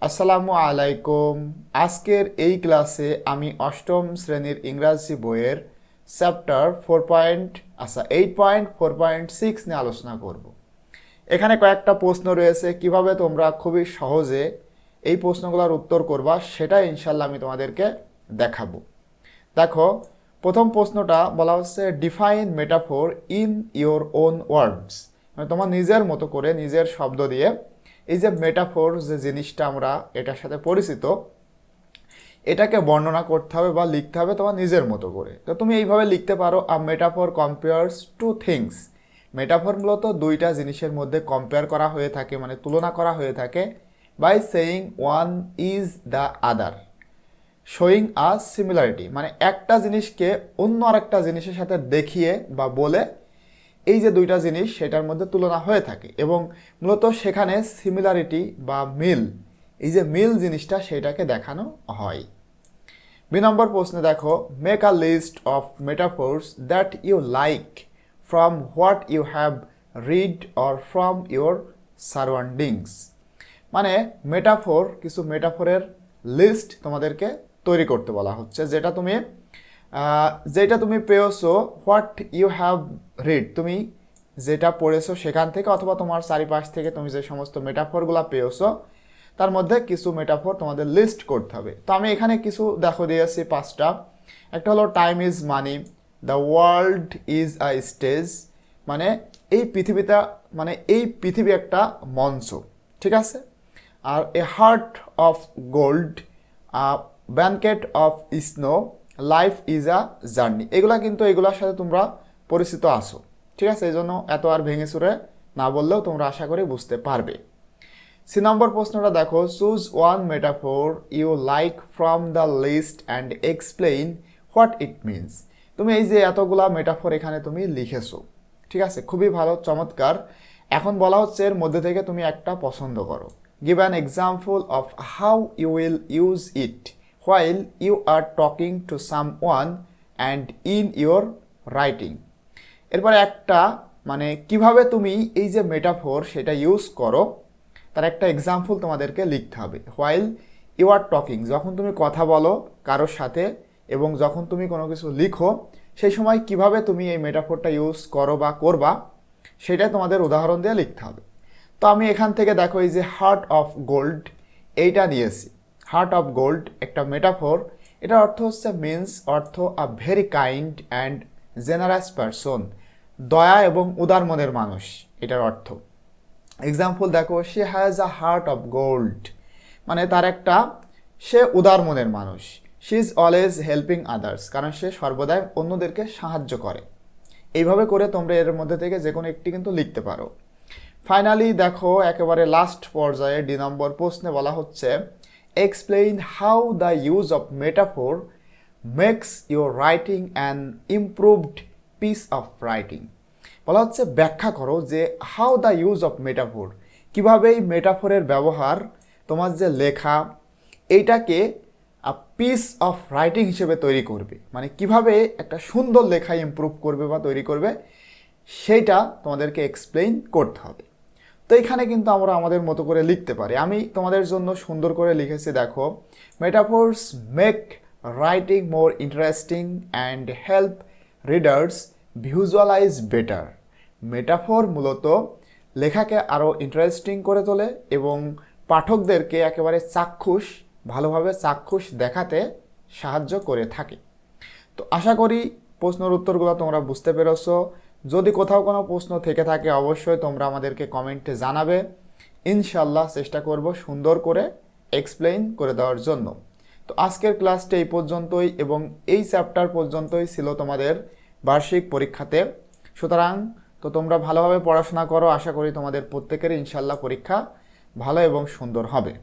আসসালামু আলাইকুম। আজকের এই ক্লাসে আমি অষ্টম শ্রেণীর ইংরাজি বইয়ের চ্যাপ্টার 8.4.6 নিয়ে আলোচনা করব। এখানে কয়েকটা প্রশ্ন রয়েছে, কিভাবে তোমরা খুবই সহজে এই প্রশ্নগুলোর উত্তর করবা সেটা ইনশাল্লাহ আমি তোমাদেরকে দেখাবো। দেখো, প্রথম প্রশ্নটা বলা হচ্ছে define metaphor in your own words, মানে তোমার নিজের মতো করে নিজের শব্দ দিয়ে এই যে মেটাফোর যে জিনিসটা আমরা এটার সাথে পরিচিত, এটাকে বর্ণনা করতে হবে বা লিখতে হবে তোমার নিজের মতো করে। তো তুমি এইভাবে লিখতে পারো, a metaphor compares to things. Metaphor মূলত দুইটা জিনিসের মধ্যে কম্পেয়ার করা হয়ে থাকে, মানে তুলনা করা হয়ে থাকে, by saying one is the other, showing a similarity, মানে একটা জিনিসকে অন্য আরেকটা জিনিসের সাথে দেখিয়ে বা বলে এই যে দুইটা জিনিস সেটার মধ্যে তুলনা হয়ে থাকে এবং মূলত সেখানে সিমিলারিটি বা মিল, এই যে মিল জিনিসটা সেটাকে দেখানো হয়। 2 নম্বর প্রশ্নে দেখো, make a list of metaphors that you like from what you have read or from your surroundings. মানে মেটাফোর, কিছু মেটাফোরের লিস্ট তোমাদেরকে তৈরি করতে বলা হচ্ছে, যেটা তুমি পেয়েছো, হোয়াট ইউ হ্যাভ রিড, তুমি যেটা পড়েছো সেখান থেকে অথবা তোমার চারিপাশ থেকে তুমি যে সমস্ত মেটাফোরগুলো পেয়েছো তার মধ্যে কিছু মেটাফোর তোমাদের লিস্ট করতে হবে। তো আমি এখানে কিছু দেখো দিয়েছি 5টা। একটা হলো time is money, the world is a stage, মানে এই পৃথিবী একটা মঞ্চ, ঠিক আছে। আর a heart of gold, blanket of snow, life is a journey. এগুলোর সাথে তোমরা পরিচিত আসো, ঠিক আছে। এই জন্য এত আর ভেঙে চুরে না বললেও তোমরা আশা করি বুঝতে পারবে। 3 নম্বর প্রশ্নটা দেখো, choose one metaphor you like from the list and explain what it means. তুমি এই যে এতগুলা মেটাফোর এখানে তুমি লিখেছো, ঠিক আছে, খুবই ভালো, চমৎকার। এখন বলা হচ্ছে এর মধ্যে থেকে তুমি একটা পছন্দ করো। Give an example of how you will use it while you are talking to someone and in your writing. এরপরে একটা, মানে কিভাবে তুমি এই যে মেটাফোর সেটা ইউজ করো তার একটা এক্সাম্পল তোমাদেরকে লিখতে হবে। হোয়াইল ইউ আর টকিং, যখন তুমি কথা বলো কারোর সাথে এবং যখন তুমি কোনো কিছু লিখো সেই সময় কিভাবে তুমি এই মেটাফোরটা ইউজ করো বা করবা সেটা তোমাদের উদাহরণ দিয়ে লিখতে হবে। তো আমি এখান থেকে দেখো এই যে হার্ট অফ গোল্ড এইটা নিয়েছি। হার্ট অফ গোল্ড একটা মেটাফোর, এটার অর্থ হচ্ছে অর্থ a very kind and generous person, দয়া এবং উদার মনের মানুষ, এটার অর্থ। এক্সাম্পল দেখো, she has a heart of gold, মানে সে উদার মনের মানুষ। She is always helping others, কারণ সে সর্বদাই অন্যদেরকে সাহায্য করে। এইভাবে করে তোমরা এর মধ্যে থেকে যে কোনো একটি কিন্তু লিখতে পারো। ফাইনালি দেখো, একেবারে লাস্ট পর্যায়ে 2 নম্বর প্রশ্নে বলা হচ্ছে explain how the use of metaphor makes your writing an improved piece of writing. বলা হচ্ছে ব্যাখ্যা করো যে how the use of metaphor, কীভাবে এই মেটাফোরের ব্যবহার তোমার যে লেখা এইটাকে পিস অফ রাইটিং হিসেবে তৈরি করবে, মানে কিভাবে একটা সুন্দর লেখা ইমপ্রুভ করবে বা তৈরি করবে সেইটা তোমাদেরকে এক্সপ্লেইন করতে হবে। তো এখানে কিন্তু আমরা আমাদের মতো করে লিখতে পারি। আমি তোমাদের জন্য সুন্দর করে লিখেছি, দেখো, metaphors make writing more interesting and help readers visualise better. Metaphor মূলত লেখাকে আরও ইন্টারেস্টিং করে তোলে এবং পাঠকদেরকে একেবারে ভালোভাবে চাক্ষুষ দেখাতে সাহায্য করে থাকে। তো আশা করি প্রশ্নের উত্তরগুলো তোমরা বুঝতে পেরেছো। যদি কোথাও কোনো প্রশ্ন থেকে থাকে অবশ্যই তোমরা আমাদেরকে কমেন্টে জানাবে, ইনশাল্লাহ চেষ্টা করব সুন্দর করে এক্সপ্লেইন করে দেওয়ার জন্য। তো আজকের ক্লাসটা এই পর্যন্তই এবং এই চ্যাপ্টার পর্যন্তই ছিল তোমাদের বার্ষিক পরীক্ষাতে। সুতরাং তো তোমরা ভালোভাবে পড়াশোনা করো, আশা করি তোমাদের প্রত্যেকেরই ইনশাল্লাহ পরীক্ষা ভালো এবং সুন্দর হবে।